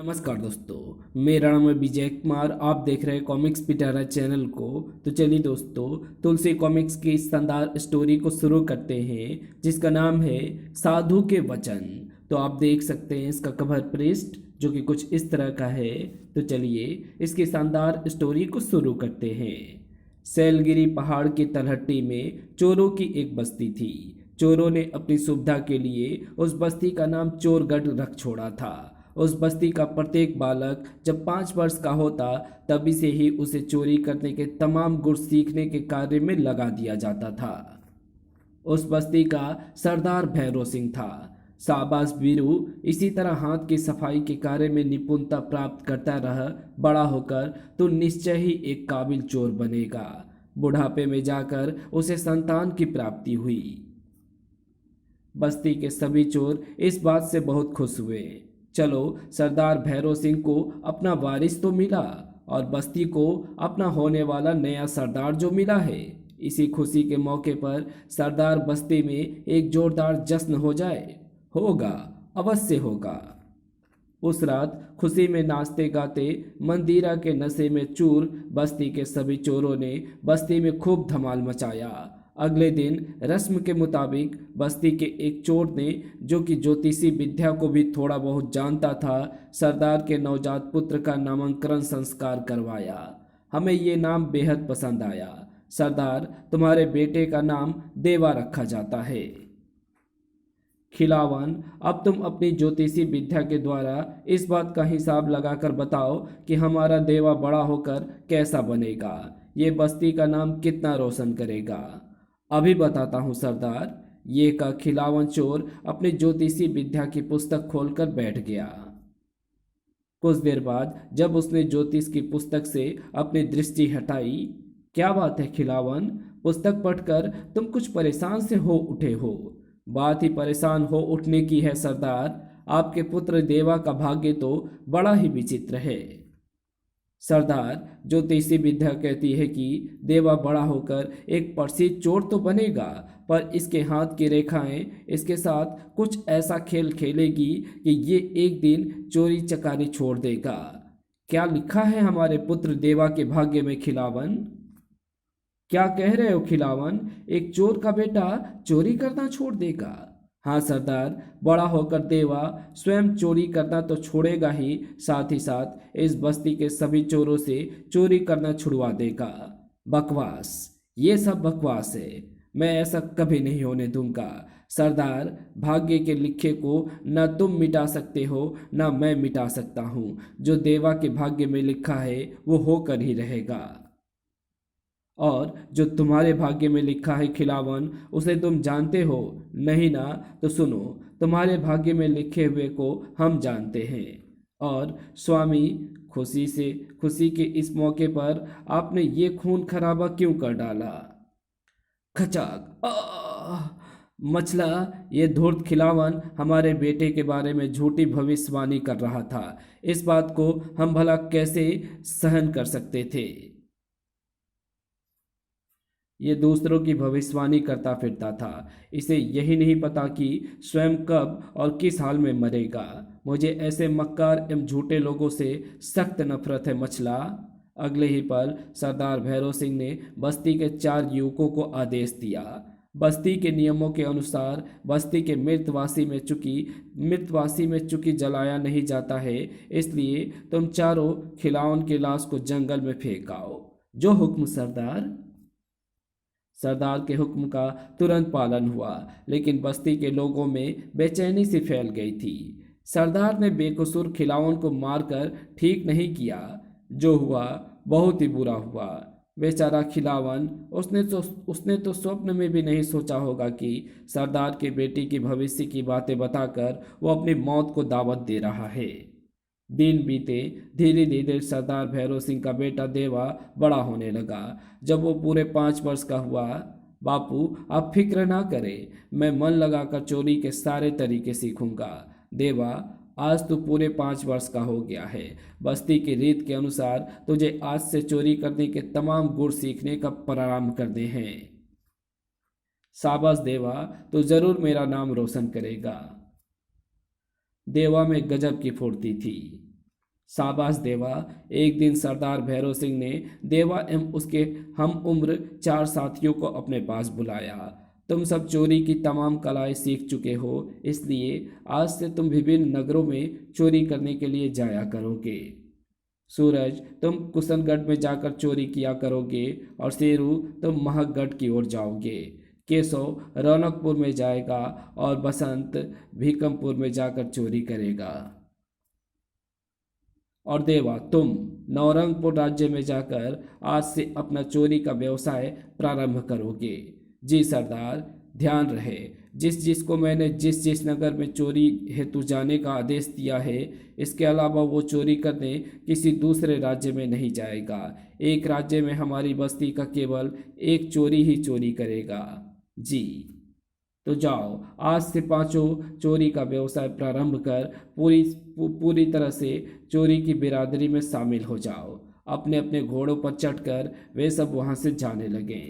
नमस्कार दोस्तों, मेरा नाम है विजय कुमार। आप देख रहे हैं कॉमिक्स पिटारा चैनल को। तो चलिए दोस्तों, तुलसी कॉमिक्स की इस शानदार स्टोरी को शुरू करते हैं जिसका नाम है साधु के वचन। तो आप देख सकते हैं इसका कवर पृष्ठ जो कि कुछ इस तरह का है। तो चलिए इसकी शानदार स्टोरी को शुरू करते हैं। सैलगिरी पहाड़ की तलहटी में चोरों की एक बस्ती थी। चोरों ने अपनी सुविधा के लिए उस बस्ती का नाम चोरगढ़ रख छोड़ा था। उस बस्ती का प्रत्येक बालक जब 5 वर्ष का होता तभी से ही उसे चोरी करने के तमाम गुण सीखने के कार्य में लगा दिया जाता था। उस बस्ती का सरदार भैरव सिंह था। शाबाश वीरू, इसी तरह हाथ की सफाई के कार्य में निपुणता प्राप्त करता रह। बड़ा होकर तो निश्चय ही एक काबिल चोर बनेगा। बुढ़ापे में जाकर उसे संतान की प्राप्ति हुई। बस्ती के सभी चोर इस बात से बहुत खुश हुए। चलो, सरदार भैरव सिंह को अपना वारिस तो मिला और बस्ती को अपना होने वाला नया सरदार जो मिला है। इसी खुशी के मौके पर सरदार बस्ती में एक जोरदार जश्न हो जाए। होगा, अवश्य होगा। उस रात खुशी में नाचते गाते मंदिरा के नशे में चूर बस्ती के सभी चोरों ने बस्ती में खूब धमाल मचाया। अगले दिन रस्म के मुताबिक बस्ती के एक चोर ने, जो कि ज्योतिषी विद्या को भी थोड़ा बहुत जानता था, सरदार के नवजात पुत्र का नामकरण संस्कार करवाया। हमें ये नाम बेहद पसंद आया। सरदार, तुम्हारे बेटे का नाम देवा रखा जाता है। खिलावन, अब तुम अपनी ज्योतिषी विद्या के द्वारा इस बात का हिसाब लगाकर बताओ कि हमारा देवा बड़ा होकर कैसा बनेगा, ये बस्ती का नाम कितना रोशन करेगा। अभी बताता हूँ सरदार, ये का खिलावन चोर अपनी ज्योतिषी विद्या की पुस्तक खोलकर बैठ गया। कुछ देर बाद जब उसने ज्योतिष की पुस्तक से अपनी दृष्टि हटाई, क्या बात है खिलावन, पुस्तक पढ़कर तुम कुछ परेशान से हो उठे हो। बात ही परेशान हो उठने की है सरदार। आपके पुत्र देवा का भाग्य तो बड़ा ही विचित्र है। सरदार, ज्योतिषी विद्या कहती है कि देवा बड़ा होकर एक प्रसिद्ध चोर तो बनेगा, पर इसके हाथ की रेखाएं इसके साथ कुछ ऐसा खेल खेलेगी कि ये एक दिन चोरी चकारी छोड़ देगा। क्या लिखा है हमारे पुत्र देवा के भाग्य में खिलावन? क्या कह रहे हो खिलावन, एक चोर का बेटा चोरी करना छोड़ देगा? हाँ सरदार, बड़ा होकर देवा स्वयं चोरी करना तो छोड़ेगा ही, साथ ही साथ इस बस्ती के सभी चोरों से चोरी करना छुड़वा देगा। बकवास, ये सब बकवास है। मैं ऐसा कभी नहीं होने दूंगा। सरदार, भाग्य के लिखे को न तुम मिटा सकते हो न मैं मिटा सकता हूँ। जो देवा के भाग्य में लिखा है वो होकर ही रहेगा। और जो तुम्हारे भाग्य में लिखा है खिलावन, उसे तुम जानते हो? नहीं ना? तो सुनो, तुम्हारे भाग्य में लिखे हुए को हम जानते हैं। और स्वामी, खुशी के इस मौके पर आपने ये खून खराबा क्यों कर डाला? खचाक, मछला, ये धूर्त खिलावन हमारे बेटे के बारे में झूठी भविष्यवाणी कर रहा था। इस बात को हम भला कैसे सहन कर सकते थे? ये दूसरों की भविष्यवाणी करता फिरता था। इसे यही नहीं पता कि स्वयं कब और किस हाल में मरेगा। मुझे ऐसे मक्कार एवं झूठे लोगों से सख्त नफरत है मछला। अगले ही पल सरदार भैरव सिंह ने बस्ती के 4 युवकों को आदेश दिया। बस्ती के नियमों के अनुसार बस्ती के मृतवासी में चूंकि जलाया नहीं जाता है, इसलिए तुम चारों खिलावन की लाश को जंगल में फेंक आओ। जो हुक्म सरदार। सरदार के हुक्म का तुरंत पालन हुआ, लेकिन बस्ती के लोगों में बेचैनी सी फैल गई थी। सरदार ने बेकसूर खिलावन को मारकर ठीक नहीं किया। जो हुआ बहुत ही बुरा हुआ। बेचारा खिलावन, उसने तो स्वप्न में भी नहीं सोचा होगा कि सरदार की बेटी की भविष्य की बातें बताकर वो अपनी मौत को दावत दे रहा है। दिन बीते, धीरे धीरे सरदार भैरव सिंह का बेटा देवा बड़ा होने लगा। जब वो पूरे 5 वर्ष का हुआ, बापू आप फिक्र ना करें, मैं मन लगाकर चोरी के सारे तरीके सीखूंगा। देवा, आज तू पूरे 5 वर्ष का हो गया है। बस्ती की रीत के अनुसार तुझे आज से चोरी करने के तमाम गुण सीखने का प्रारंभ करने हैं। शाबाश देवा, तो जरूर मेरा नाम रोशन करेगा। देवा में गजब की फुर्ती थी। शाबाश देवा। एक दिन सरदार भैरव सिंह ने देवा एवं उसके हम उम्र 4 साथियों को अपने पास बुलाया। तुम सब चोरी की तमाम कलाएं सीख चुके हो, इसलिए आज से तुम विभिन्न नगरों में चोरी करने के लिए जाया करोगे। सूरज, तुम कुशनगढ़ में जाकर चोरी किया करोगे और शेरू, तुम महकगढ़ की ओर जाओगे। केशव रौनकपुर में जाएगा और बसंत भीकमपुर में जाकर चोरी करेगा। और देवा, तुम नवरंगपुर राज्य में जाकर आज से अपना चोरी का व्यवसाय प्रारंभ करोगे। जी सरदार, ध्यान रहे, जिस जिसको मैंने जिस जिस नगर में चोरी हेतु जाने का आदेश दिया है, इसके अलावा वो चोरी करने किसी दूसरे राज्य में नहीं जाएगा। एक राज्य में हमारी बस्ती का केवल एक चोरी ही चोरी करेगा। जी, तो जाओ, आज से पांचों चोरी का व्यवसाय प्रारंभ कर पूरी तरह से चोरी की बिरादरी में शामिल हो जाओ। अपने अपने घोड़ों पर चढ़कर वे सब वहां से जाने लगे।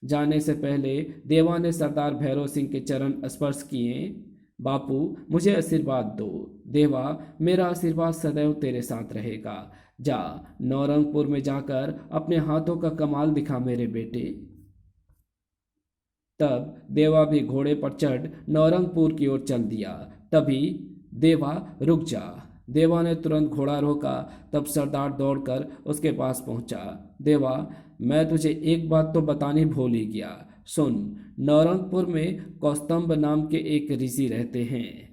जाने से पहले देवा ने सरदार भैरव सिंह के चरण स्पर्श किए। बापू, मुझे आशीर्वाद दो। देवा, मेरा आशीर्वाद सदैव तेरे साथ रहेगा। जा, नौरंगपुर में जाकर अपने हाथों का कमाल दिखा मेरे बेटे। तब देवा भी घोड़े पर चढ़ नौरंगपुर की ओर चल दिया। तभी, देवा रुक जा। देवा ने तुरंत घोड़ा रोका। तब सरदार दौड़कर उसके पास पहुंचा। देवा, मैं तुझे एक बात तो बतानी भूल ही गया। सुन, नौरंगपुर में कौस्तंभ नाम के एक ऋषि रहते हैं।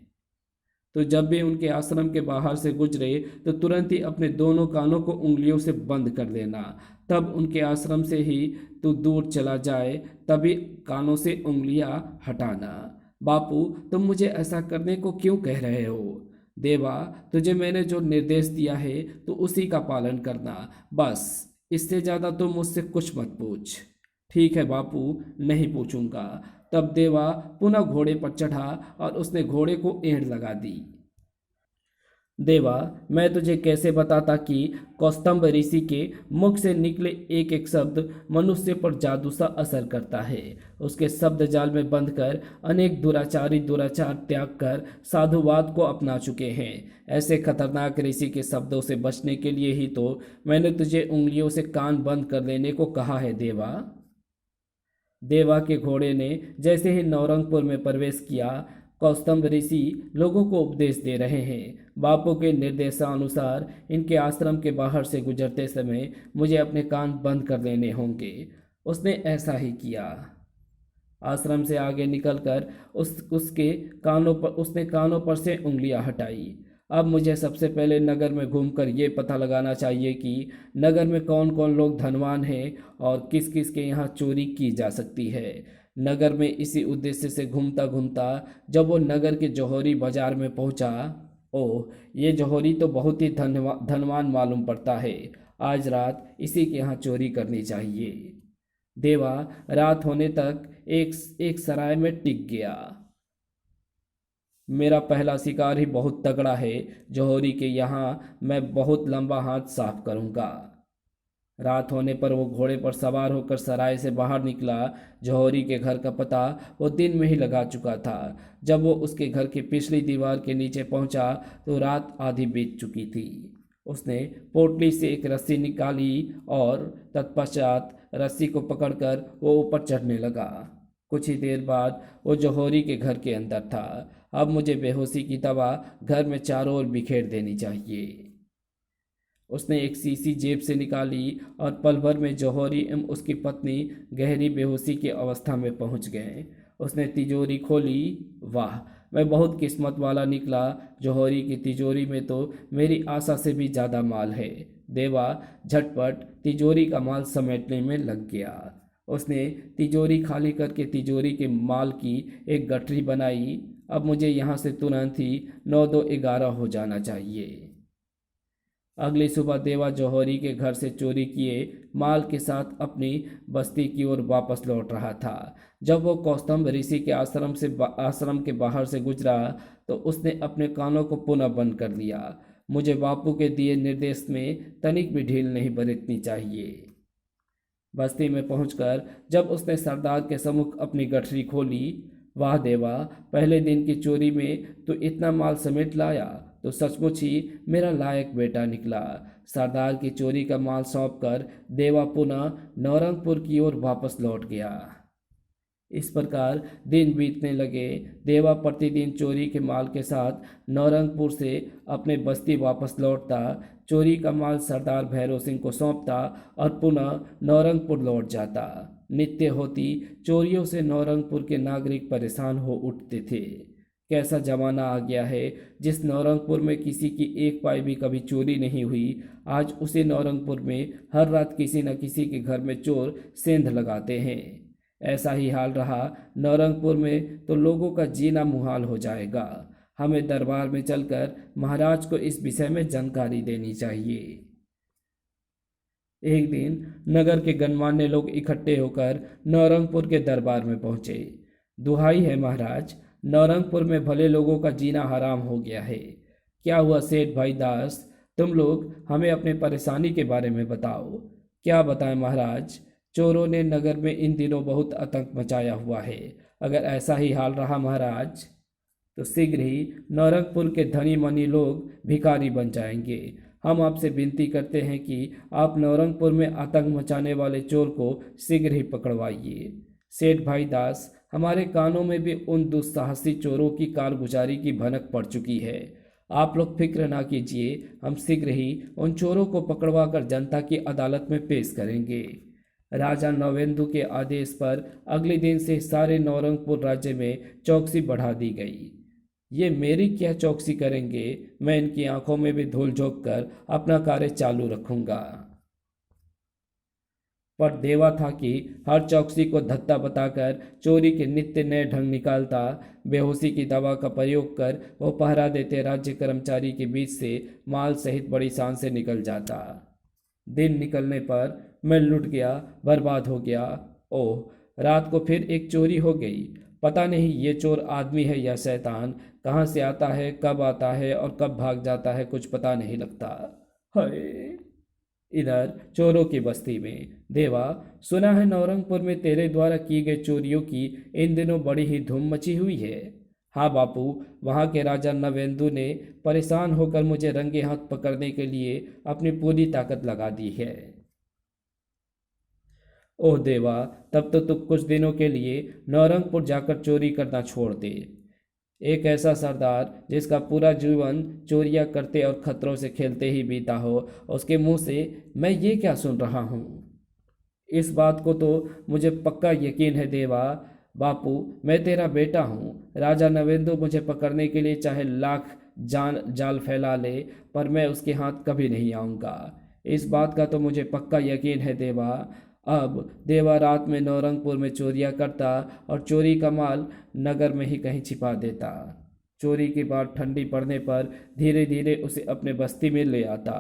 तो जब भी उनके आश्रम के बाहर से गुजरे तो तुरंत ही अपने दोनों कानों को उंगलियों से बंद कर देना। तब उनके आश्रम से ही तू दूर चला जाए, तभी कानों से उंगलियां हटाना। बापू, तुम मुझे ऐसा करने को क्यों कह रहे हो? देवा, तुझे मैंने जो निर्देश दिया है तो उसी का पालन करना, बस। इससे ज़्यादा तुम मुझसे कुछ मत पूछ। ठीक है बापू, नहीं पूछूंगा। तब देवा पुनः घोड़े पर चढ़ा और उसने घोड़े को एड़ लगा दी। देवा, मैं तुझे कैसे बताता कि कौस्तंभ ऋषि के मुख से निकले एक एक शब्द मनुष्य पर जादू सा असर करता है। उसके शब्द जाल में बंध कर अनेक दुराचारी दुराचार त्याग कर साधुवाद को अपना चुके हैं। ऐसे खतरनाक ऋषि के शब्दों से बचने के लिए ही तो मैंने तुझे उंगलियों से कान बंद कर लेने को कहा है देवा। देवा के घोड़े ने जैसे ही नौरंगपुर में प्रवेश किया, कौस्तंभ ऋषि लोगों को उपदेश दे रहे हैं। बापू के निर्देशानुसार इनके आश्रम के बाहर से गुजरते समय मुझे अपने कान बंद कर लेने होंगे। उसने ऐसा ही किया। आश्रम से आगे निकलकर उसके उसने कानों पर से उंगलियां हटाई। अब मुझे सबसे पहले नगर में घूमकर ये पता लगाना चाहिए कि नगर में कौन कौन लोग धनवान हैं और किस किस के यहाँ चोरी की जा सकती है। नगर में इसी उद्देश्य से घूमता घूमता जब वो नगर के जौहरी बाजार में पहुंचा, ओह, ये जौहरी तो बहुत ही धनवान मालूम पड़ता है। आज रात इसी के यहाँ चोरी करनी चाहिए। देवा रात होने तक एक सराय में टिक गया। मेरा पहला शिकार ही बहुत तगड़ा है। जौहरी के यहाँ मैं बहुत लंबा हाथ साफ करूँगा। रात होने पर वो घोड़े पर सवार होकर सराय से बाहर निकला। जौहरी के घर का पता वो दिन में ही लगा चुका था। जब वो उसके घर की पिछली दीवार के नीचे पहुंचा तो रात आधी बीत चुकी थी। उसने पोटली से एक रस्सी निकाली और तत्पश्चात रस्सी को पकड़कर वो ऊपर चढ़ने लगा। कुछ ही देर बाद वो जौहरी के घर के अंदर था। अब मुझे बेहोशी की दवा घर में चारों ओर बिखेर देनी चाहिए। उसने एक शीशी जेब से निकाली और पल भर में जौहरी एवं उसकी पत्नी गहरी बेहोशी की अवस्था में पहुंच गए। उसने तिजोरी खोली। वाह, मैं बहुत किस्मत वाला निकला। जौहरी की तिजोरी में तो मेरी आशा से भी ज़्यादा माल है। देवा झटपट तिजोरी का माल समेटने में लग गया। उसने तिजोरी खाली करके तिजोरी के माल की एक गठरी बनाई। अब मुझे यहाँ से तुरंत ही 9-2-11 हो जाना चाहिए। अगली सुबह देवा जौहरी के घर से चोरी किए माल के साथ अपनी बस्ती की ओर वापस लौट रहा था। जब वो कौस्तंभ ऋषि के आश्रम के बाहर से गुजरा तो उसने अपने कानों को पुनः बंद कर लिया। मुझे बापू के दिए निर्देश में तनिक भी ढील नहीं बरतनी चाहिए। बस्ती में पहुंचकर जब उसने सरदार के सम्मुख अपनी गठरी खोली, वाह देवा, पहले दिन की चोरी में तो इतना माल समेट लाया। तो सचमुच ही मेरा लायक बेटा निकला। सरदार की चोरी का माल सौंपकर देवा पुनः नौरंगपुर की ओर वापस लौट गया। इस प्रकार दिन बीतने लगे। देवा प्रतिदिन चोरी के माल के साथ नौरंगपुर से अपने बस्ती वापस लौटता, चोरी का माल सरदार भैरव सिंह को सौंपता और पुनः नौरंगपुर लौट जाता। नित्य होती चोरियों से नौरंगपुर के नागरिक परेशान हो उठते थे। कैसा जमाना आ गया है, जिस नौरंगपुर में किसी की एक पाई भी कभी चोरी नहीं हुई, आज उसी नौरंगपुर में हर रात किसी न किसी के घर में चोर सेंध लगाते हैं। ऐसा ही हाल रहा नौरंगपुर में तो लोगों का जीना मुहाल हो जाएगा। हमें दरबार में चलकर महाराज को इस विषय में जानकारी देनी चाहिए। एक दिन नगर के गणमान्य लोग इकट्ठे होकर नौरंगपुर के दरबार में पहुंचे। दुहाई है महाराज, नौरंगपुर में भले लोगों का जीना हराम हो गया है। क्या हुआ सेठ भाई दास, तुम लोग हमें अपनी परेशानी के बारे में बताओ। क्या बताएं महाराज, चोरों ने नगर में इन दिनों बहुत आतंक मचाया हुआ है। अगर ऐसा ही हाल रहा महाराज, तो शीघ्र ही नौरंगपुर के धनी मनी लोग भिखारी बन जाएंगे। हम आपसे विनती करते हैं कि आप नौरंगपुर में आतंक मचाने वाले चोर को शीघ्र ही पकड़वाइए। सेठ भाई दास, हमारे कानों में भी उन दुस्साहसी चोरों की कारगुजारी की भनक पड़ चुकी है। आप लोग फिक्र ना कीजिए, हम शीघ्र ही उन चोरों को पकड़वा कर जनता की अदालत में पेश करेंगे। राजा नवेंदु के आदेश पर अगले दिन से सारे नौरंगपुर राज्य में चौकसी बढ़ा दी गई। ये मेरी क्या चौकसी करेंगे, मैं इनकी आंखों में भी धूल झोंक कर अपना कार्य चालू रखूंगा। पर देवा था कि हर चौकसी को धत्ता बताकर चोरी के नित्य नए ढंग निकालता। बेहोशी की दवा का प्रयोग कर वो पहरा देते राज्य कर्मचारी के बीच से माल सहित बड़ी शान से निकल जाता। दिन निकलने पर मैं लुट गया, बर्बाद हो गया। ओह, रात को फिर एक चोरी हो गई। पता नहीं ये चोर आदमी है या शैतान, कहाँ से आता है, कब आता है और कब भाग जाता है, कुछ पता नहीं लगता। हाय। इधर चोरों की बस्ती में देवा, सुना है नौरंगपुर में तेरे द्वारा की गई चोरियों की इन दिनों बड़ी ही धूम मची हुई है। हाँ बापू, वहाँ के राजा नवेंदु ने परेशान होकर मुझे रंगे हाथ पकड़ने के लिए अपनी पूरी ताकत लगा दी है। ओह देवा, तब तो तुम कुछ दिनों के लिए नौरंगपुर जाकर चोरी करना छोड़ दे। एक ऐसा सरदार जिसका पूरा जीवन चोरियां करते और खतरों से खेलते ही बीता हो, उसके मुंह से मैं ये क्या सुन रहा हूँ। इस बात को तो मुझे पक्का यकीन है देवा। बापू, मैं तेरा बेटा हूँ। राजा नवेंदु मुझे पकड़ने के लिए चाहे लाख जाल फैला ले, पर मैं उसके हाथ कभी नहीं आऊँगा। इस बात का तो मुझे पक्का यकीन है देवा। अब देवा रात में नौरंगपुर में चोरियां करता और चोरी का माल नगर में ही कहीं छिपा देता। चोरी की बात ठंडी पड़ने पर धीरे धीरे उसे अपने बस्ती में ले आता।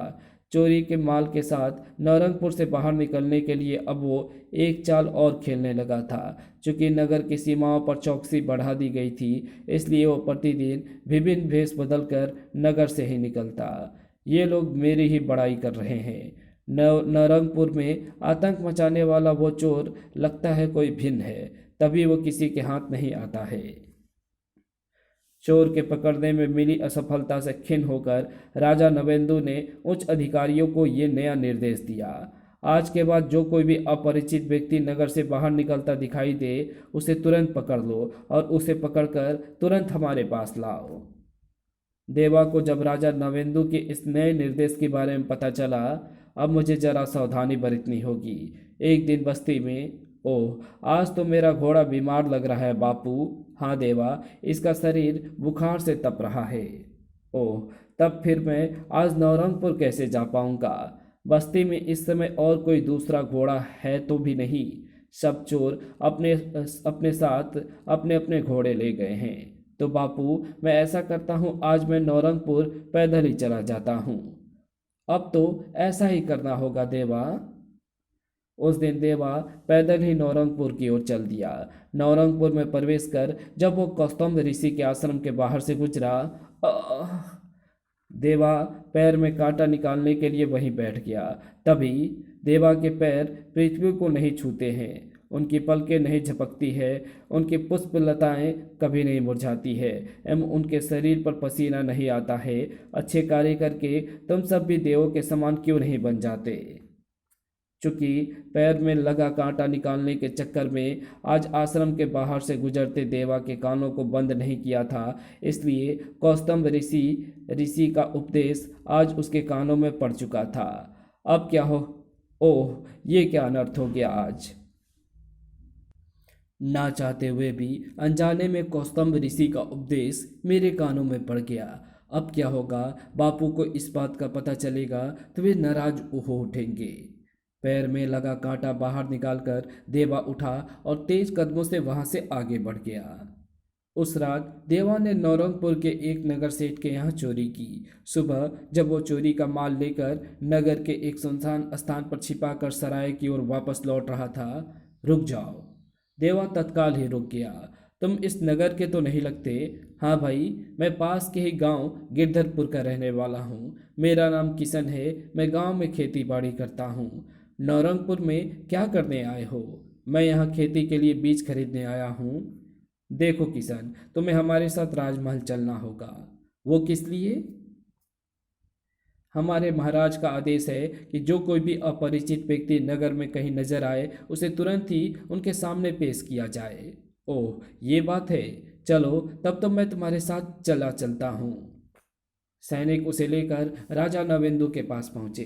चोरी के माल के साथ नौरंगपुर से बाहर निकलने के लिए अब वो एक चाल और खेलने लगा था। चूंकि नगर की सीमाओं पर चौकसी बढ़ा दी गई थी, इसलिए वो प्रतिदिन विभिन्न भेष बदलकर नगर से ही निकलता। ये लोग मेरी ही बड़ाई कर रहे हैं। नौरंगपुर में आतंक मचाने वाला वो चोर लगता है कोई भिन्न है, तभी वो किसी के हाथ नहीं आता है। चोर के पकड़ने में मिली असफलता से खिन्न होकर राजा नवेंदु ने उच्च अधिकारियों को ये नया निर्देश दिया। आज के बाद जो कोई भी अपरिचित व्यक्ति नगर से बाहर निकलता दिखाई दे, उसे तुरंत पकड़ लो और उसे पकड़कर तुरंत हमारे पास लाओ। देवा को जब राजा नवेंदु के इस नए निर्देश के बारे में पता चला, अब मुझे जरा सावधानी बरतनी होगी। एक दिन बस्ती में, ओह, आज तो मेरा घोड़ा बीमार लग रहा है बापू। हाँ देवा, इसका शरीर बुखार से तप रहा है। ओह, तब फिर मैं आज नौरंगपुर कैसे जा पाऊंगा। बस्ती में इस समय और कोई दूसरा घोड़ा है तो भी नहीं। सब चोर अपने अपने साथ अपने अपने घोड़े ले गए हैं। तो बापू, मैं ऐसा करता हूँ, आज मैं नौरंगपुर पैदल ही चला जाता हूँ। अब तो ऐसा ही करना होगा देवा। उस दिन देवा पैदल ही नौरंगपुर की ओर चल दिया। नौरंगपुर में प्रवेश कर जब वो कौस्तुभ ऋषि के आश्रम के बाहर से गुजरा, देवा पैर में कांटा निकालने के लिए वहीं बैठ गया। तभी देवा के पैर पृथ्वी को नहीं छूते हैं उनकी पलकें नहीं झपकती है, उनकी पुष्पलताएं कभी नहीं मुरझाती है, एवं उनके शरीर पर पसीना नहीं आता है। अच्छे कार्य करके तुम सब भी देवों के समान क्यों नहीं बन जाते? चूंकि पैर में लगा कांटा निकालने के चक्कर में आज आश्रम के बाहर से गुजरते देवा के कानों को बंद नहीं किया था, इसलिए कौस्तुभ ऋषि ऋषि का उपदेश आज उसके कानों में पड़ चुका था। अब क्या हो? ओह, ये क्या अनर्थ हो गया आज! ना चाहते हुए भी अनजाने में कौस्तुभ ऋषि का उपदेश मेरे कानों में पड़ गया। अब क्या होगा? बापू को इस बात का पता चलेगा तो वे नाराज हो उठेंगे। पैर में लगा कांटा बाहर निकालकर देवा उठा और तेज कदमों से वहां से आगे बढ़ गया। उस रात देवा ने नौरंगपुर के एक नगर सेठ के यहाँ चोरी की। सुबह जब वो चोरी का माल लेकर नगर के एक सुनसान स्थान पर छिपाकर सराय की ओर वापस लौट रहा था। रुक जाओ! देवा तत्काल ही रुक गया। तुम इस नगर के तो नहीं लगते? हाँ भाई, मैं पास के ही गांव गिरधरपुर का रहने वाला हूँ। मेरा नाम किशन है। मैं गांव में खेती बाड़ी करता हूँ। नौरंगपुर में क्या करने आए हो? मैं यहाँ खेती के लिए बीज खरीदने आया हूँ। देखो किशन, तुम्हें हमारे साथ राजमहल चलना होगा। वो किस लिए? हमारे महाराज का आदेश है कि जो कोई भी अपरिचित व्यक्ति नगर में कहीं नजर आए उसे तुरंत ही उनके सामने पेश किया जाए। ओह, ये बात है। चलो, तब तो मैं तुम्हारे साथ चलता हूँ। सैनिक उसे लेकर राजा नवेंदु के पास पहुंचे।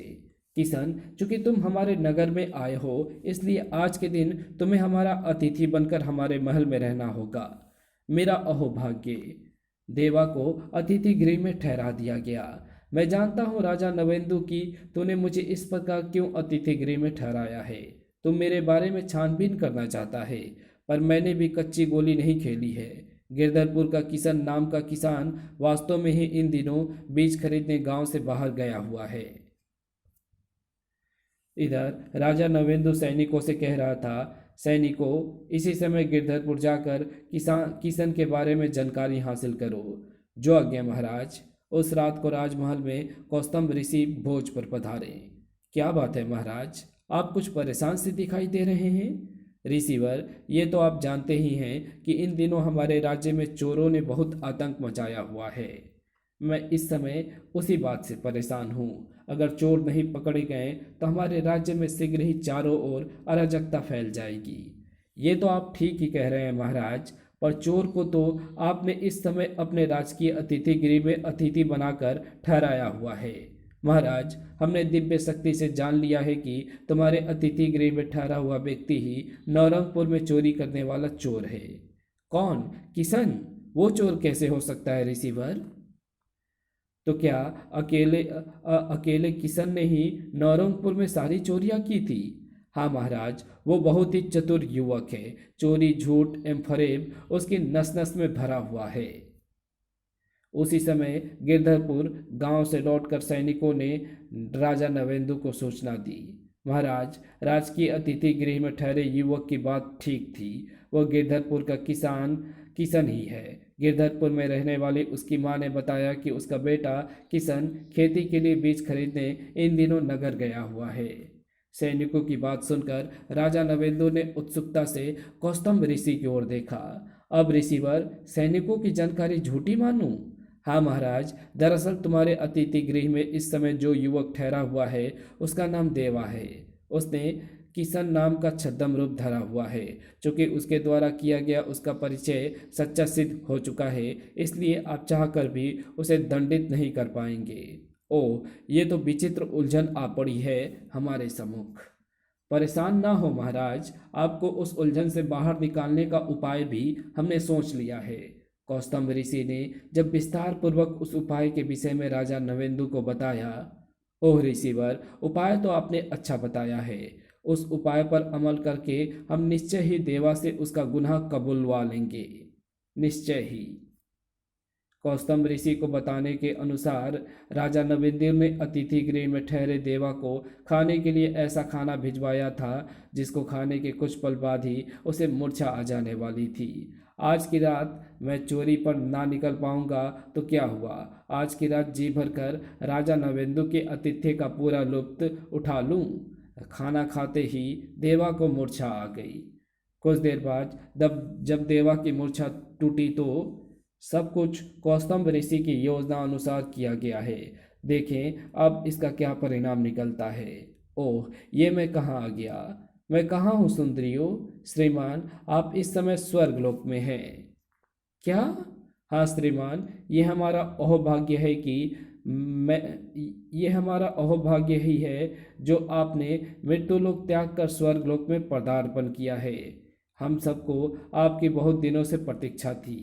किशन, चूंकि तुम हमारे नगर में आए हो, इसलिए आज के दिन तुम्हें हमारा अतिथि बनकर हमारे महल में रहना होगा। मेरा अहोभाग्य! देवा को अतिथि गृह में ठहरा दिया गया। मैं जानता हूँ राजा नवेंदु कि तूने मुझे इस प्रकार क्यों अतिथि गृह में ठहराया है। तुम मेरे बारे में छानबीन करना चाहता है, पर मैंने भी कच्ची गोली नहीं खेली है। गिरधरपुर का किशन नाम का किसान वास्तव में ही इन दिनों बीज खरीदने गांव से बाहर गया हुआ है। इधर राजा नवेंदु सैनिकों से कह रहा था, सैनिकों, इसी समय गिरधरपुर जाकर किशन के बारे में जानकारी हासिल करो। जो आज्ञा महाराज। उस रात को राजमहल में कौस्तुभ ऋषि भोज पर पधारे। क्या बात है महाराज, आप कुछ परेशान से दिखाई दे रहे हैं? ऋषिवर, ये तो आप जानते ही हैं कि इन दिनों हमारे राज्य में चोरों ने बहुत आतंक मचाया हुआ है। मैं इस समय उसी बात से परेशान हूँ। अगर चोर नहीं पकड़े गए तो हमारे राज्य में शीघ्र ही चारों ओर अराजकता फैल जाएगी। ये तो आप ठीक ही कह रहे हैं महाराज, पर चोर को तो आपने इस समय अपने राजकीय अतिथि गृह में अतिथि बनाकर ठहराया हुआ है। महाराज, हमने दिव्य शक्ति से जान लिया है कि तुम्हारे अतिथि गृह में ठहरा हुआ व्यक्ति ही नौरंगपुर में चोरी करने वाला चोर है। कौन? किशन? वो चोर कैसे हो सकता है ऋषिवर? तो क्या अकेले किशन ने ही नौरंगपुर में सारी चोरियां की थी? हाँ महाराज, वो बहुत ही चतुर युवक है। चोरी, झूठ एवं फरेब उसकी नस नस में भरा हुआ है। उसी समय गिरधरपुर गांव से लौटकर सैनिकों ने राजा नवेंदु को सूचना दी। महाराज, राजकीय अतिथि गृह में ठहरे युवक की बात ठीक थी। वह गिरधरपुर का किशन ही है। गिरधरपुर में रहने वाली उसकी मां ने बताया कि उसका बेटा किशन खेती के लिए बीज खरीदने इन दिनों नगर गया हुआ है। सैनिकों की बात सुनकर राजा नवेंदु ने उत्सुकता से कौस्तुभ ऋषि की ओर देखा। अब ऋषिवर, सैनिकों की जानकारी झूठी मानूं? हाँ महाराज, दरअसल तुम्हारे अतिथि गृह में इस समय जो युवक ठहरा हुआ है उसका नाम देवा है। उसने किशन नाम का छद्म रूप धरा हुआ है। चूंकि उसके द्वारा किया गया उसका परिचय सच्चा सिद्ध हो चुका है, इसलिए आप चाहकर भी उसे दंडित नहीं कर पाएंगे। ओह, ये तो विचित्र उलझन आ पड़ी है हमारे सम्मुख। परेशान ना हो महाराज, आपको उस उलझन से बाहर निकालने का उपाय भी हमने सोच लिया है। कौस्तुभ ऋषि ने जब विस्तार पूर्वक उस उपाय के विषय में राजा नवेंदु को बताया। ओह ऋषिवर, उपाय तो आपने अच्छा बताया है। उस उपाय पर अमल करके हम निश्चय ही देवा से उसका गुनाह कबूलवा लेंगे। निश्चय ही। कौस्तुभ ऋषि को बताने के अनुसार राजा नवेंद्र ने अतिथि गृह में ठहरे देवा को खाने के लिए ऐसा खाना भिजवाया था जिसको खाने के कुछ पल बाद ही उसे मूर्छा आ जाने वाली थी। आज की रात मैं चोरी पर ना निकल पाऊंगा तो क्या हुआ, आज की रात जी भर कर राजा नवेंदु के आतिथ्य का पूरा लुत्फ उठा लूं। खाना खाते ही देवा को मूर्छा आ गई। कुछ देर बाद जब देवा की मूर्छा टूटी तो सब कुछ कौस्तुभ ऋषि की योजना अनुसार किया गया है। देखें अब इसका क्या परिणाम निकलता है। ओह, ये मैं कहाँ आ गया? मैं कहाँ हूँ सुंदरियो? श्रीमान, आप इस समय स्वर्गलोक में हैं। क्या? हाँ श्रीमान, मैं ये हमारा अहोभाग्य ही है जो आपने मृत्युलोक त्याग कर स्वर्गलोक में पदार्पण किया है। हम सबको आपकी बहुत दिनों से प्रतीक्षा थी।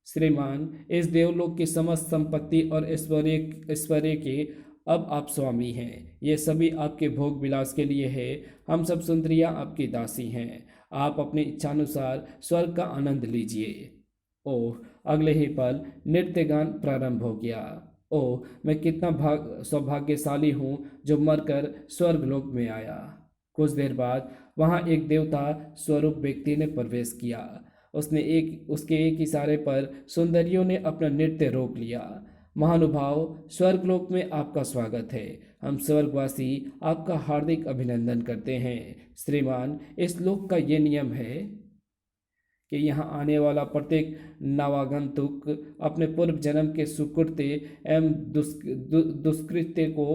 श्रीमान, इस देवलोक की समस्त संपत्ति और ऐश्वर्य के अब आप स्वामी हैं। ये सभी आपके भोग विलास के लिए है। हम सब सुंदरियां आपकी दासी हैं। आप अपनी इच्छानुसार स्वर्ग का आनंद लीजिए। ओह, अगले ही पल नृत्य गान प्रारंभ हो गया। ओह, मैं कितना सौभाग्यशाली हूँ जो मरकर स्वर्गलोक में आया। कुछ देर बाद वहाँ एक देवता स्वरूप व्यक्ति ने प्रवेश किया। उसके एक इशारे पर सुंदरियों ने अपना नृत्य रोक लिया। महानुभाव, स्वर्गलोक में आपका स्वागत है। हम स्वर्गवासी आपका हार्दिक अभिनंदन करते हैं। श्रीमान, इस लोक का ये नियम है कि यहाँ आने वाला प्रत्येक नवागंतुक अपने पूर्व जन्म के सुकृत्य एवं दुष्कृत्य को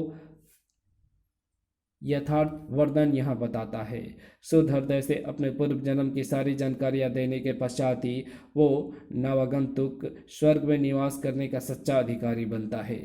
यथार्थ वर्णन यहाँ बताता है। शुद्ध हृदय से अपने पूर्व जन्म की सारी जानकारियाँ देने के पश्चात ही वो नवागंतुक स्वर्ग में निवास करने का सच्चा अधिकारी बनता है।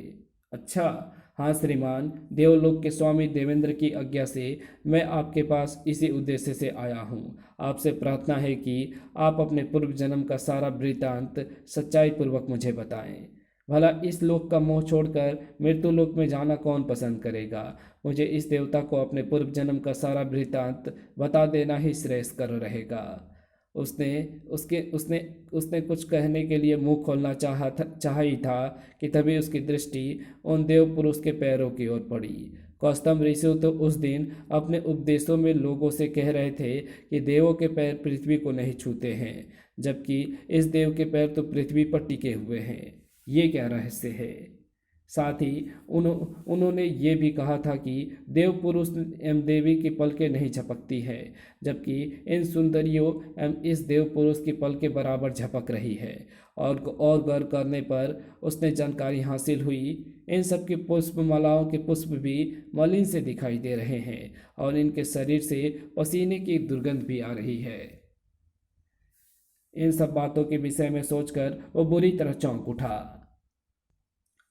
अच्छा, हाँ श्रीमान, देवलोक के स्वामी देवेंद्र की आज्ञा से मैं आपके पास इसी उद्देश्य से आया हूँ। आपसे प्रार्थना है कि आप अपने पूर्व जन्म का सारा वृत्तांत सच्चाई पूर्वक मुझे बताएं। भला इस लोक का मोह छोड़कर मृत्यु लोक में जाना कौन पसंद करेगा? मुझे इस देवता को अपने पूर्व जन्म का सारा वृत्तांत बता देना ही श्रेयस्कर रहेगा। उसने उसके उसने उसने कुछ कहने के लिए मुंह खोलना चाहा ही था कि तभी उसकी दृष्टि उन देव पुरुष के पैरों की ओर पड़ी। कौस्तुभ ऋषि तो उस दिन अपने उपदेशों में लोगों से कह रहे थे कि देवों के पैर पृथ्वी को नहीं छूते हैं, जबकि इस देव के पैर तो पृथ्वी पर टिके हुए हैं। ये क्या रहस्य है? साथ ही उन्होंने ये भी कहा था कि देव पुरुष एवं देवी की पलकें नहीं झपकती है, जबकि इन सुंदरियों एवं इस देव पुरुष की पलकें बराबर झपक रही है। और गौर करने पर उसने जानकारी हासिल हुई, इन सब की पुष्पमालाओं के पुष्प भी मलिन से दिखाई दे रहे हैं और इनके शरीर से पसीने की दुर्गंध भी आ रही है। इन सब बातों के विषय में सोचकर वो बुरी तरह चौंक उठा।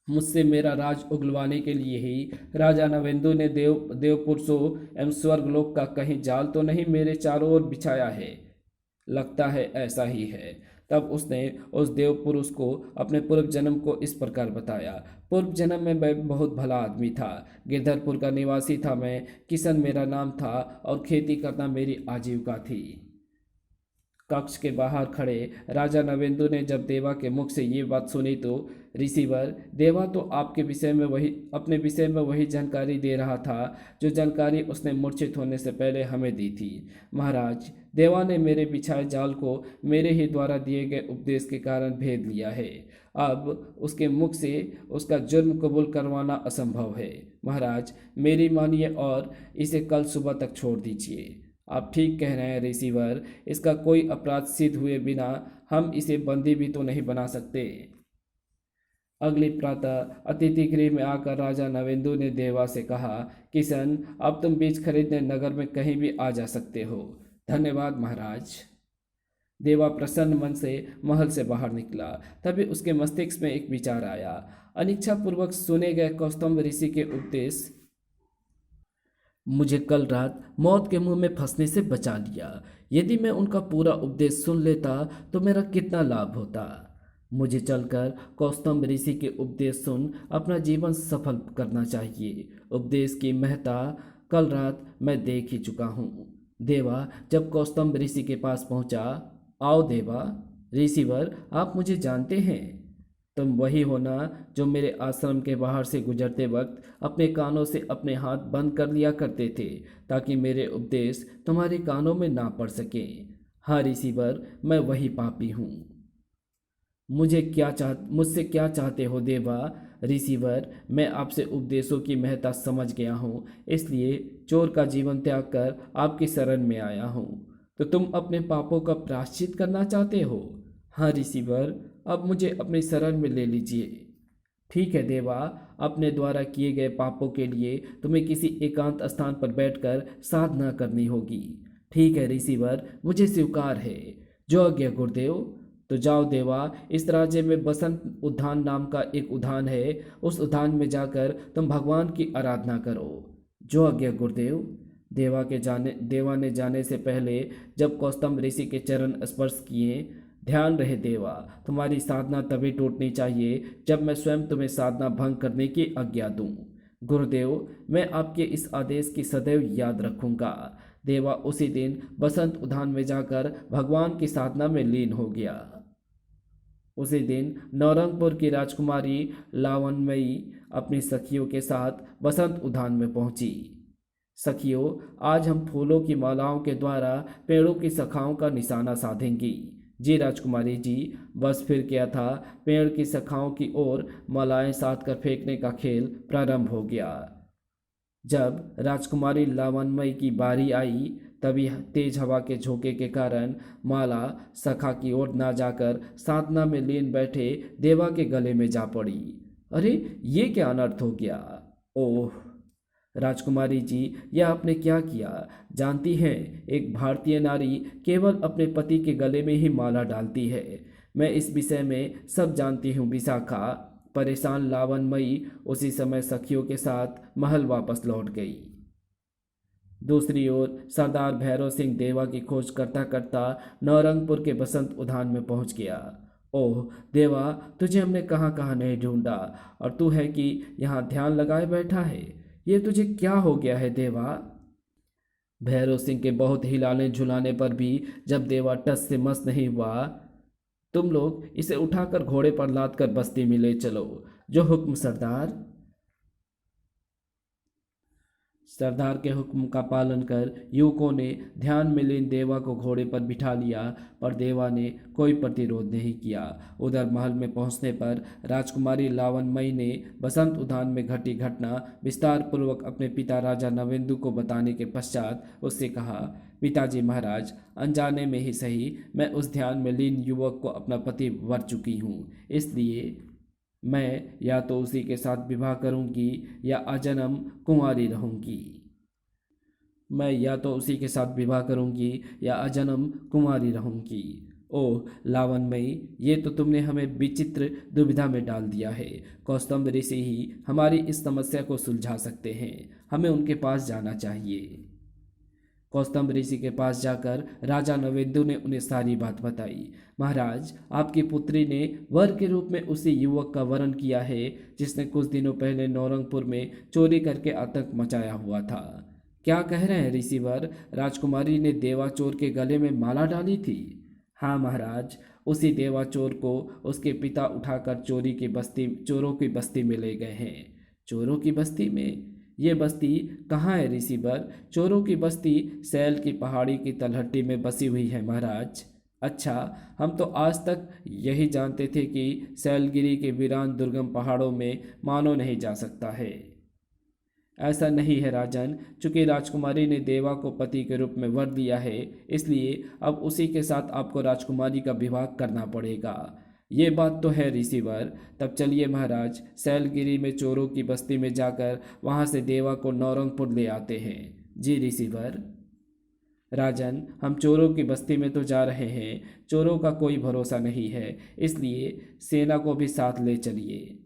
मुझसे मेरा राज उगलवाने के लिए ही राजा नवेंदु ने देव पुरुषों एवं स्वर्गलोक का कहीं जाल तो नहीं मेरे चारों ओर बिछाया है। लगता है ऐसा ही है। तब उसने उस देव पुरुष को अपने पूर्व जन्म को इस प्रकार बताया। पूर्व जन्म में मैं बहुत भला आदमी था। गिरधरपुर का निवासी था मैं। किशन मेरा नाम था और खेती करना मेरी आजीविका थी। कक्ष के बाहर खड़े राजा नवेंदु ने जब देवा के मुख से ये बात सुनी तो ऋषिवर, देवा तो आपके विषय में अपने विषय में वही जानकारी दे रहा था जो जानकारी उसने मूर्छित होने से पहले हमें दी थी। महाराज, देवा ने मेरे बिछाए जाल को मेरे ही द्वारा दिए गए उपदेश के कारण भेद लिया है। अब उसके मुख से उसका जुर्म कबूल करवाना असंभव है। महाराज, मेरी मानिए और इसे कल सुबह तक छोड़ दीजिए। आप ठीक कह रहे हैं ऋषिवर, इसका कोई अपराध सिद्ध हुए बिना हम इसे बंदी भी तो नहीं बना सकते। अगली प्रातः अतिथि गृह में आकर राजा नवेंदु ने देवा से कहा, किशन, अब तुम बीज खरीदने नगर में कहीं भी आ जा सकते हो। धन्यवाद महाराज। देवा प्रसन्न मन से महल से बाहर निकला। तभी उसके मस्तिष्क में एक विचार आया। अनिच्छापूर्वक सुने गए कौस्तुभ ऋषि के उपदेश मुझे कल रात मौत के मुंह में फंसने से बचा लिया। यदि मैं उनका पूरा उपदेश सुन लेता तो मेरा कितना लाभ होता। मुझे चलकर कौस्तुभ ऋषि के उपदेश सुन अपना जीवन सफल करना चाहिए। उपदेश की महत्ता कल रात मैं देख ही चुका हूँ। देवा जब कौस्तुभ ऋषि के पास पहुँचा, आओ देवा। ऋषिवर, आप मुझे जानते हैं। तुम वही हो ना जो मेरे आश्रम के बाहर से गुजरते वक्त अपने कानों से अपने हाथ बंद कर लिया करते थे ताकि मेरे उपदेश तुम्हारे कानों में ना पड़ सके। हाँ ऋषिवर, मैं वही पापी हूँ। मुझसे क्या चाहते हो देवा? रिसीवर, मैं आपसे उपदेशों की महत्ता समझ गया हूँ, इसलिए चोर का जीवन त्याग कर आपकी शरण में आया हूँ। तो तुम अपने पापों का प्रायश्चित करना चाहते हो? हाँ रिसीवर, अब मुझे अपनी शरण में ले लीजिए। ठीक है देवा, अपने द्वारा किए गए पापों के लिए तुम्हें किसी एकांत स्थान पर बैठकर साधना करनी होगी। ठीक है रिसीवर, मुझे स्वीकार है। जो आज्ञा गुरुदेव। तो जाओ देवा, इस राज्य में बसंत उद्यान नाम का एक उद्यान है, उस उद्यान में जाकर तुम भगवान की आराधना करो। जो आज्ञा गुरुदेव। देवा ने जाने से पहले जब कौस्तम ऋषि के चरण स्पर्श किए, ध्यान रहे देवा, तुम्हारी साधना तभी टूटनी चाहिए जब मैं स्वयं तुम्हें साधना भंग करने की आज्ञा दूं। गुरुदेव, मैं आपके इस आदेश की सदैव याद रखूंगा। देवा उसी दिन बसंत उद्यान में जाकर भगवान की साधना में लीन हो गया। उसी दिन नौरंगपुर की राजकुमारी लावणमयी अपनी सखियों के साथ बसंत उद्यान में पहुंची। सखियों, आज हम फूलों की मालाओं के द्वारा पेड़ों की शाखाओं का निशाना साधेंगी। जी राजकुमारी जी, बस फिर क्या था, पेड़ की शाखाओं की ओर मालाएं साध कर फेंकने का खेल प्रारंभ हो गया। जब राजकुमारी लावणमयी की बारी आई, तभी तेज हवा के झोंके के कारण माला शाखा की ओर ना जाकर साधना में लीन बैठे देवा के गले में जा पड़ी। अरे, ये क्या अनर्थ हो गया। ओह राजकुमारी जी, यह आपने क्या किया? जानती हैं, एक भारतीय नारी केवल अपने पति के गले में ही माला डालती है। मैं इस विषय में सब जानती हूँ विशाखा। परेशान लावणमयी उसी समय सखियों के साथ महल वापस लौट गई। दूसरी ओर सरदार भैरव सिंह देवा की खोज करता करता नौरंगपुर के बसंत उद्यान में पहुंच गया। ओह देवा, तुझे हमने कहाँ कहाँ नहीं ढूंढा, और तू है कि यहाँ ध्यान लगाए बैठा है। ये तुझे क्या हो गया है देवा? भैरव सिंह के बहुत हिलाने झुलाने पर भी जब देवा टस से मस नहीं हुआ। तुम लोग इसे उठाकर घोड़े पर लाद कर बस्ती में ले चलो। जो हुक्म सरदार। सरदार के हुक्म का पालन कर युवकों ने ध्यान में लीन देवा को घोड़े पर बिठा लिया, पर देवा ने कोई प्रतिरोध नहीं किया। उधर महल में पहुंचने पर राजकुमारी लावणमयी ने बसंत उद्यान में घटी घटना विस्तार पूर्वक अपने पिता राजा नवेंदु को बताने के पश्चात उससे कहा, पिताजी महाराज, अनजाने में ही सही, मैं उस ध्यान में लीन युवक को अपना पति वर चुकी हूँ, इसलिए मैं या तो उसी के साथ विवाह करूंगी या अजन्म कुंवारी रहूंगी। मैं या तो उसी के साथ विवाह करूंगी या अजन्म कुंवारी रहूंगी। ओह लावणमयी, ये तो तुमने हमें विचित्र दुविधा में डाल दिया है। कौस्तुभ ऋषि ही हमारी इस समस्या को सुलझा सकते हैं। हमें उनके पास जाना चाहिए। कौस्तुभ ऋषि के पास जाकर राजा नवेंदु ने उन्हें सारी बात बताई। महाराज, आपकी पुत्री ने वर के रूप में उसी युवक का वरण किया है जिसने कुछ दिनों पहले नौरंगपुर में चोरी करके आतंक मचाया हुआ था। क्या कह रहे हैं ऋषिवर? राजकुमारी ने देवा चोर के गले में माला डाली थी? हाँ महाराज, उसी देवा चोर को उसके पिता उठाकर चोरों की बस्ती में ले गए हैं। चोरों की बस्ती में? ये बस्ती कहाँ है ऋषिवर? चोरों की बस्ती सैल की पहाड़ी की तलहटी में बसी हुई है महाराज। अच्छा, हम तो आज तक यही जानते थे कि सैलगिरी के वीरान दुर्गम पहाड़ों में मानव नहीं जा सकता है। ऐसा नहीं है राजन, चूंकि राजकुमारी ने देवा को पति के रूप में वर दिया है, इसलिए अब उसी के साथ आपको राजकुमारी का विवाह करना पड़ेगा। ये बात तो है ऋषिवर। तब चलिए महाराज, सैलगिरी में चोरों की बस्ती में जाकर वहां से देवा को नौरंगपुर ले आते हैं। जी ऋषिवर। राजन, हम चोरों की बस्ती में तो जा रहे हैं, चोरों का कोई भरोसा नहीं है, इसलिए सेना को भी साथ ले चलिए।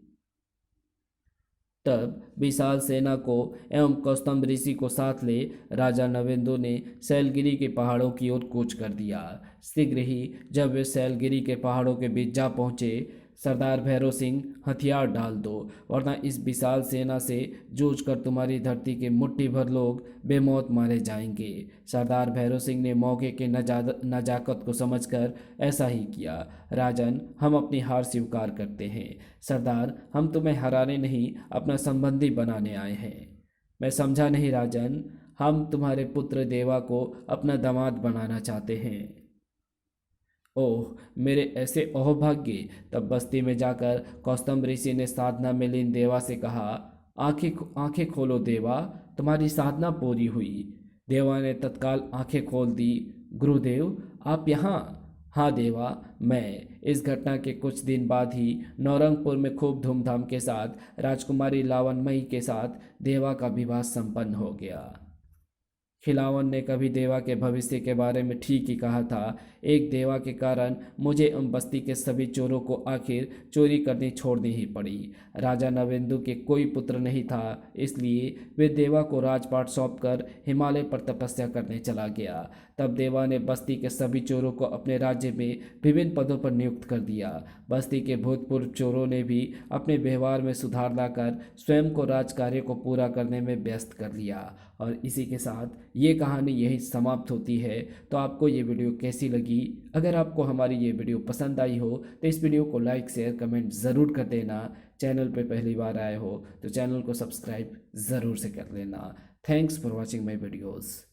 तब विशाल सेना को एवं कौस्तुभ ऋषि को साथ ले राजा नवेंदु ने सैलगिरी के पहाड़ों की ओर कूच कर दिया। शीघ्र ही जब वे सैलगिरी के पहाड़ों के बीच जा पहुंचे, सरदार भैरव सिंह, हथियार डाल दो, वरना इस विशाल सेना से जूझ कर तुम्हारी धरती के मुट्ठी भर लोग बेमौत मारे जाएंगे। सरदार भैरव सिंह ने मौके के नजाकत को समझकर ऐसा ही किया। राजन, हम अपनी हार स्वीकार करते हैं। सरदार, हम तुम्हें हराने नहीं, अपना संबंधी बनाने आए हैं। मैं समझा नहीं राजन, हम तुम्हारे पुत्र देवा को अपना दामाद बनाना चाहते हैं। ओह, मेरे ऐसे अहोभाग्य। तब बस्ती में जाकर कौस्तम ऋषि ने साधना में लीन देवा से कहा, आंखें खोलो देवा, तुम्हारी साधना पूरी हुई। देवा ने तत्काल आंखें खोल दी। गुरुदेव, आप यहाँ? हाँ देवा, मैं। इस घटना के कुछ दिन बाद ही नौरंगपुर में खूब धूमधाम के साथ राजकुमारी लावणमयी के साथ देवा का विवाह संपन्न हो गया। खिलावन ने कभी देवा के भविष्य के बारे में ठीक ही कहा था। एक देवा के कारण मुझे उन बस्ती के सभी चोरों को आखिर चोरी करनी छोड़नी ही पड़ी। राजा नवेंदु के कोई पुत्र नहीं था, इसलिए वे देवा को राजपाट सौंपकर हिमालय पर तपस्या करने चला गया। तब देवा ने बस्ती के सभी चोरों को अपने राज्य में विभिन्न पदों पर नियुक्त कर दिया। बस्ती के भूतपूर्व चोरों ने भी अपने व्यवहार में सुधार लाकर स्वयं को राजकार्य को पूरा करने में व्यस्त कर लिया। और इसी के साथ ये कहानी यही समाप्त होती है। तो आपको ये वीडियो कैसी लगी? अगर आपको हमारी ये वीडियो पसंद आई हो तो इस वीडियो को लाइक शेयर कमेंट ज़रूर कर देना। चैनल पे पहली बार आए हो तो चैनल को सब्सक्राइब ज़रूर से कर लेना। Thanks for watching my videos.